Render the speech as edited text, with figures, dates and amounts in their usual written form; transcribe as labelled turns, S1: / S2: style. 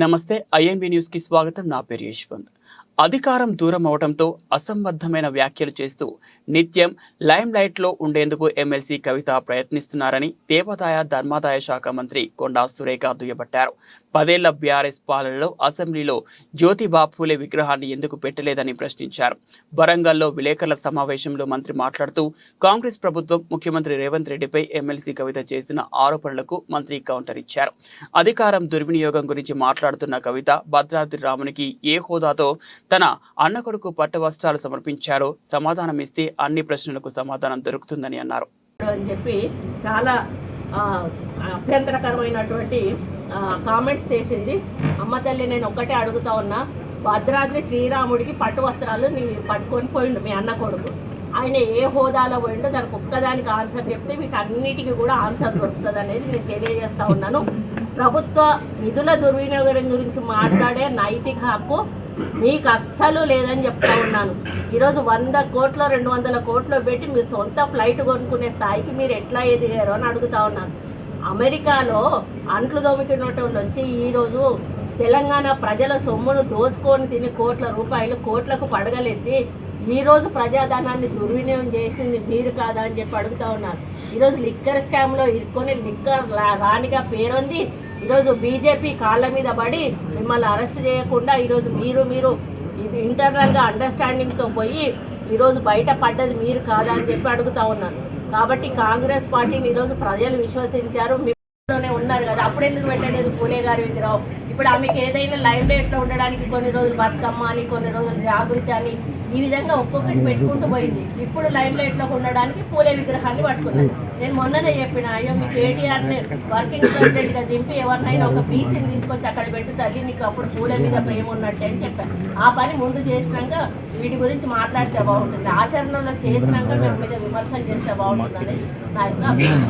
S1: నమస్తే INB news కి స్వాగతం. నా పేరు యశ్వంత్. అధికారం దూరం అవడంతో అసంబద్ధమైన వ్యాఖ్యలు చేస్తూ నిత్యం లైమ్ లైట్ లో ఉండేందుకు ఎమ్మెల్సీ కవిత ప్రయత్నిస్తున్నారని దేవాదాయ ధర్మాదాయ శాఖ మంత్రి కొండా సురేఖ దుయ్యబట్టారు. 10 ఏళ్ల బీఆర్ఎస్ పాలనలో అసెంబ్లీలో జ్యోతిబా ఫూలే విగ్రహాన్ని ఎందుకు పెట్టలేదని ప్రశ్నించారు. వరంగల్లో విలేకరుల సమావేశంలో మంత్రి మాట్లాడుతూ కాంగ్రెస్ ప్రభుత్వం ముఖ్యమంత్రి రేవంత్ రెడ్డిపై ఎమ్మెల్సీ కవిత చేసిన ఆరోపణలకు మంత్రి కౌంటర్ ఇచ్చారు. అధికారం దుర్వినియోగం గురించి మాట్లాడుతున్న కవిత భద్రాద్రి రామునికి ఏ హోదాతో తన అన్న కొడుకు పట్టు వస్త్రాలు సమర్పించారో సమాధానం ఇస్తే అన్ని ప్రశ్నలకు సమాధానం దొరుకుతుందని అన్నారు.
S2: అని చెప్పి చాలా అభ్యంతరకరమైనటువంటి కామెంట్స్ చేసింది. అమ్మ తల్లి, నేను ఒక్కటే అడుగుతా ఉన్నా, భద్రాద్రి శ్రీరాముడికి పట్టు వస్త్రాలు నీ పట్టుకొని పోయిండు మీ అన్న కొడుకు. ఆయన ఏ హోదాలో పోయిండో దానికి ఒక్కదానికి ఆన్సర్ చెప్తే వీటన్నిటికీ కూడా ఆన్సర్ దొరుకుతుంది అనేది నేను తెలియజేస్తా ఉన్నాను. ప్రభుత్వ నిధుల దుర్వినియోగం గురించి మాట్లాడే నైతిక హక్కు మీకు అస్సలు లేదని చెప్తా ఉన్నాను. ఈరోజు 100 కోట్లు 200 కోట్లు పెట్టి మీ సొంత ఫ్లైట్ కొనుక్కునే స్థాయికి మీరు ఎట్లా ఎదిగారు అని అడుగుతా ఉన్నాను. అమెరికాలో అంట్లు దొమ్ముకున్నటువంటి వచ్చి ఈరోజు తెలంగాణ ప్రజల సొమ్మును దోసుకొని తిని కోట్ల రూపాయలు కోట్లకు పడగలెత్తి ఈరోజు ప్రజాధనాన్ని దుర్వినియోగం చేసింది మీరు కాదా అని చెప్పి అడుగుతా ఉన్నారు. ఈరోజు లిక్కర్ స్కామ్లో ఇరుక్కొని లిక్కర్ రాణిగా పేరొంది ఈరోజు బీజేపీ కాళ్ళ మీద పడి మిమ్మల్ని అరెస్ట్ చేయకుండా ఈరోజు మీరు ఇది ఇంటర్నల్గా అండర్స్టాండింగ్తో పోయి ఈరోజు బయట పడ్డది మీరు కాదా అని చెప్పి అడుగుతా ఉన్నాను. కాబట్టి కాంగ్రెస్ పార్టీని ఈరోజు ప్రజలు విశ్వసించారు. మీలోనే ఉన్నారు కదా, అప్పుడు ఎందుకు పెట్టలేదు పూలే గారి విగ్రహం? ఇప్పుడు ఆమెకి ఏదైనా లైమ్ లైట్లో ఉండడానికి కొన్ని రోజులు బతుకమ్మ అని, కొన్ని రోజులు జాగృతి అని, ఈ విధంగా ఒక్కొక్కటి పెట్టుకుంటూ పోయింది. ఇప్పుడు లైమ్ లైట్లో ఉండడానికి పూలే విగ్రహాన్ని పట్టుకున్నది. నేను మొన్ననే చెప్పిన, అయ్యో మీ కేటీఆర్ని వర్కింగ్ ప్రెసిడెంట్గా దింపి ఎవరినైనా ఒక బీసీని తీసుకొచ్చి అక్కడ పెట్టి తల్లి నీకు అప్పుడు పూలే మీద ప్రేమ ఉన్నట్టే అని చెప్పాను. ఆ పని ముందు చేసినాక వీటి గురించి మాట్లాడితే బాగుంటుంది, ఆచరణలో చేసినాక మేము మీద విమర్శలు చేస్తే బాగుంటుంది అనేది నా యొక్క